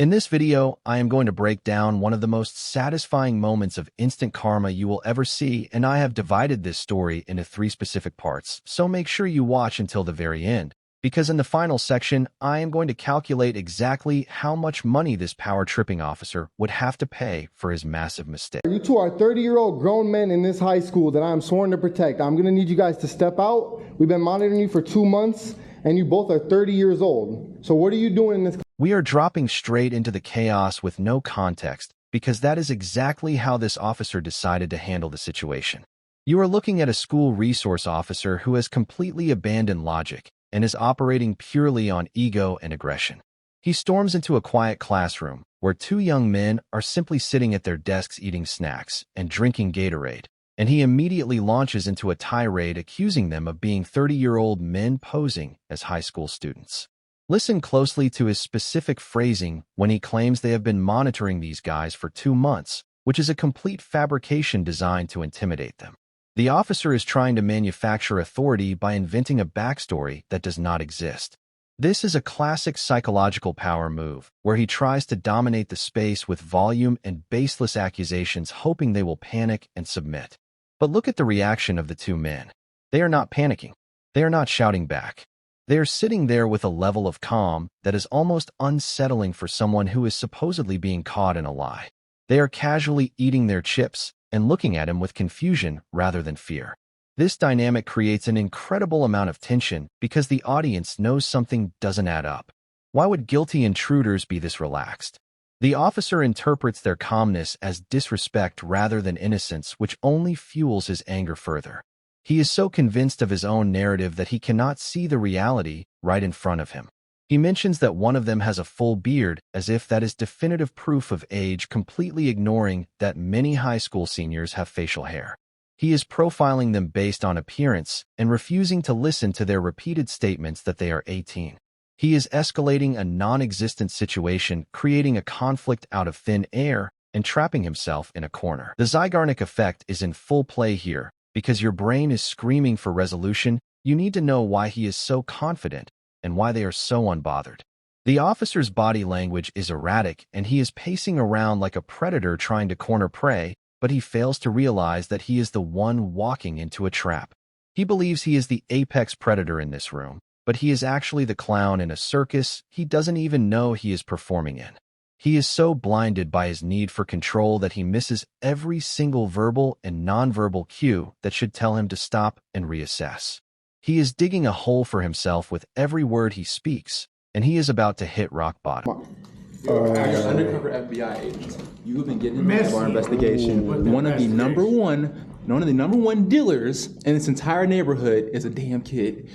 In this video, I am going to break down one of the most satisfying moments of instant karma you will ever see, and I have divided this story into 3 specific parts, so make sure you watch until the very end, because in the final section, I am going to calculate exactly how much money this power-tripping officer would have to pay for his massive mistake. You two are 30-year-old grown men in this high school that I am sworn to protect. I'm going to need you guys to step out. We've been monitoring you for 2 months, and you both are 30 years old. So what are you doing in this? We are dropping straight into the chaos with no context, because that is exactly how this officer decided to handle the situation. You are looking at a school resource officer who has completely abandoned logic and is operating purely on ego and aggression. He storms into a quiet classroom where 2 young men are simply sitting at their desks eating snacks and drinking Gatorade, and he immediately launches into a tirade accusing them of being 30-year-old men posing as high school students. Listen closely to his specific phrasing when he claims they have been monitoring these guys for 2 months, which is a complete fabrication designed to intimidate them. The officer is trying to manufacture authority by inventing a backstory that does not exist. This is a classic psychological power move, where he tries to dominate the space with volume and baseless accusations, hoping they will panic and submit. But look at the reaction of the 2 men. They are not panicking. They are not shouting back. They are sitting there with a level of calm that is almost unsettling for someone who is supposedly being caught in a lie. They are casually eating their chips and looking at him with confusion rather than fear. This dynamic creates an incredible amount of tension because the audience knows something doesn't add up. Why would guilty intruders be this relaxed? The officer interprets their calmness as disrespect rather than innocence, which only fuels his anger further. He is so convinced of his own narrative that he cannot see the reality right in front of him. He mentions that one of them has a full beard, as if that is definitive proof of age, completely ignoring that many high school seniors have facial hair. He is profiling them based on appearance and refusing to listen to their repeated statements that they are 18. He is escalating a non-existent situation, creating a conflict out of thin air, and trapping himself in a corner. The Zygarnik effect is in full play here. Because your brain is screaming for resolution, you need to know why he is so confident and why they are so unbothered. The officer's body language is erratic, and he is pacing around like a predator trying to corner prey, but he fails to realize that he is the one walking into a trap. He believes he is the apex predator in this room, but he is actually the clown in a circus he doesn't even know he is performing in. He is so blinded by his need for control that he misses every single verbal and nonverbal cue that should tell him to stop and reassess. He is digging a hole for himself with every word he speaks, and he is about to hit rock bottom. Undercover FBI agents. You have been getting into our investigation. One of the number one dealers in this entire neighborhood is a damn kid.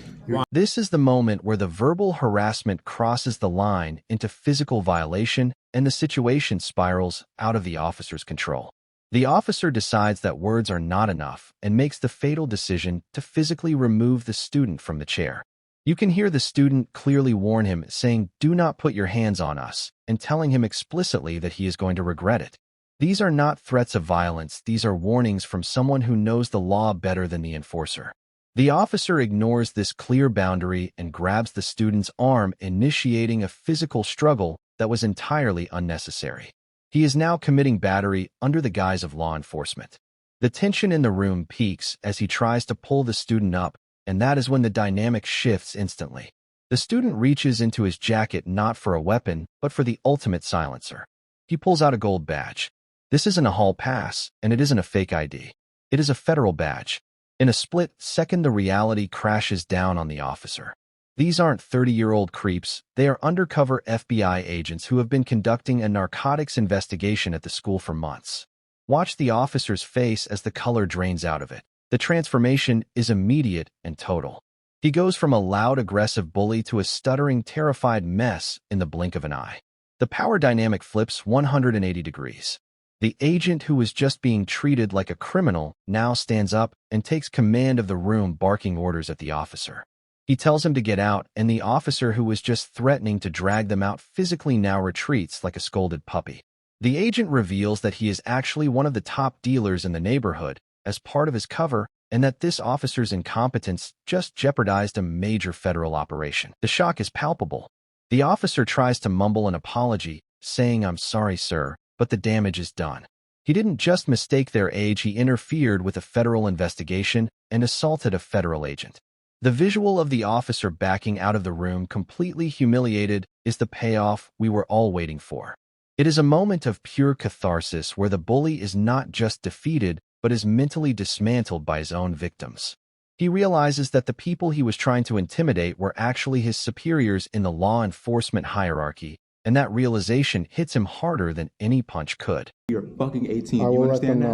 This is the moment where the verbal harassment crosses the line into physical violation, and the situation spirals out of the officer's control. The officer decides that words are not enough and makes the fatal decision to physically remove the student from the chair. You can hear the student clearly warn him, saying, "Do not put your hands on us," and telling him explicitly that he is going to regret it. These are not threats of violence, these are warnings from someone who knows the law better than the enforcer. The officer ignores this clear boundary and grabs the student's arm, initiating a physical struggle that was entirely unnecessary. He is now committing battery under the guise of law enforcement. The tension in the room peaks as he tries to pull the student up, and that is when the dynamic shifts instantly. The student reaches into his jacket not for a weapon, but for the ultimate silencer. He pulls out a gold badge. This isn't a hall pass, and it isn't a fake ID. It is a federal badge. In a split second, the reality crashes down on the officer. These aren't 30-year-old creeps, they are undercover FBI agents who have been conducting a narcotics investigation at the school for months. Watch the officer's face as the color drains out of it. The transformation is immediate and total. He goes from a loud, aggressive bully to a stuttering, terrified mess in the blink of an eye. The power dynamic flips 180 degrees. The agent who was just being treated like a criminal now stands up and takes command of the room, barking orders at the officer. He tells him to get out, and the officer who was just threatening to drag them out physically now retreats like a scolded puppy. The agent reveals that he is actually one of the top dealers in the neighborhood as part of his cover, and that this officer's incompetence just jeopardized a major federal operation. The shock is palpable. The officer tries to mumble an apology, saying, "I'm sorry, sir, but the damage is done." He didn't just mistake their age, he interfered with a federal investigation and assaulted a federal agent. The visual of the officer backing out of the room, completely humiliated, is the payoff we were all waiting for. It is a moment of pure catharsis where the bully is not just defeated, but is mentally dismantled by his own victims. He realizes that the people he was trying to intimidate were actually his superiors in the law enforcement hierarchy, and that realization hits him harder than any punch could. You're fucking 18. I You will let them understand that?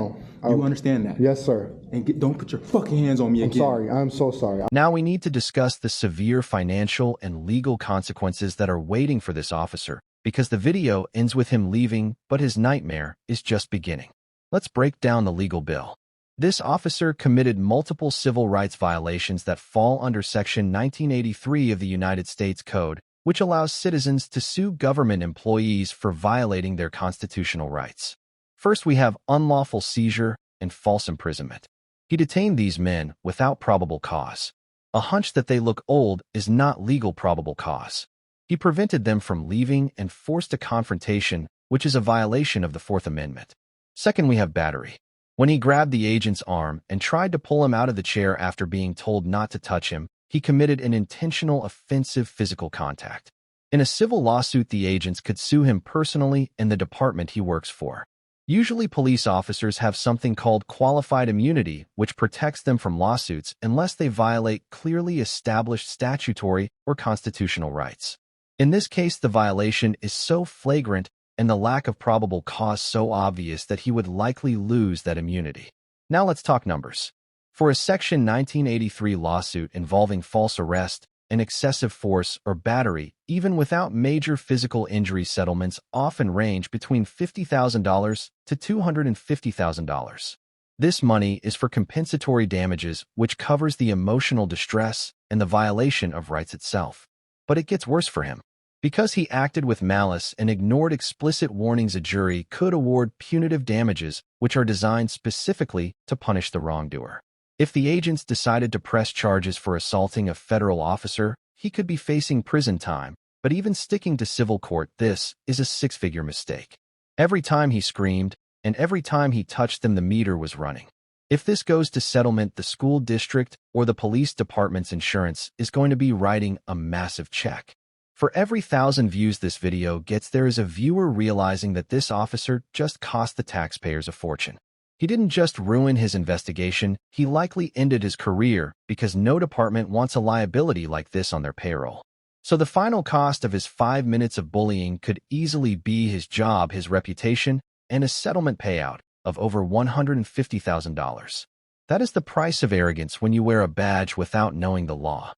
know. You understand that? Yes, sir. And don't put your fucking hands on me I'm again. sorry. I'm so sorry. Now we need to discuss the severe financial and legal consequences that are waiting for this officer, because the video ends with him leaving, but his nightmare is just beginning. Let's break down the legal bill. This officer committed multiple civil rights violations that fall under Section 1983 of the United States Code, which allows citizens to sue government employees for violating their constitutional rights. First, we have unlawful seizure and false imprisonment. He detained these men without probable cause. A hunch that they look old is not legal probable cause. He prevented them from leaving and forced a confrontation, which is a violation of the Fourth Amendment. Second, we have battery. When he grabbed the agent's arm and tried to pull him out of the chair after being told not to touch him, he committed an intentional offensive physical contact. In a civil lawsuit, the agents could sue him personally and the department he works for. Usually, police officers have something called qualified immunity, which protects them from lawsuits unless they violate clearly established statutory or constitutional rights. In this case, the violation is so flagrant and the lack of probable cause so obvious that he would likely lose that immunity. Now let's talk numbers. For a Section 1983 lawsuit involving false arrest, an excessive force, or battery, even without major physical injury, settlements often range between $50,000 to $250,000. This money is for compensatory damages, which covers the emotional distress and the violation of rights itself. But it gets worse for him. Because he acted with malice and ignored explicit warnings, a jury could award punitive damages, which are designed specifically to punish the wrongdoer. If the agents decided to press charges for assaulting a federal officer, he could be facing prison time, but even sticking to civil court, this is a six-figure mistake. Every time he screamed, and every time he touched them, the meter was running. If this goes to settlement, the school district or the police department's insurance is going to be writing a massive check. For every 1,000 views this video gets, there is a viewer realizing that this officer just cost the taxpayers a fortune. He didn't just ruin his investigation, he likely ended his career because no department wants a liability like this on their payroll. So the final cost of his 5 minutes of bullying could easily be his job, his reputation, and a settlement payout of over $150,000. That is the price of arrogance when you wear a badge without knowing the law.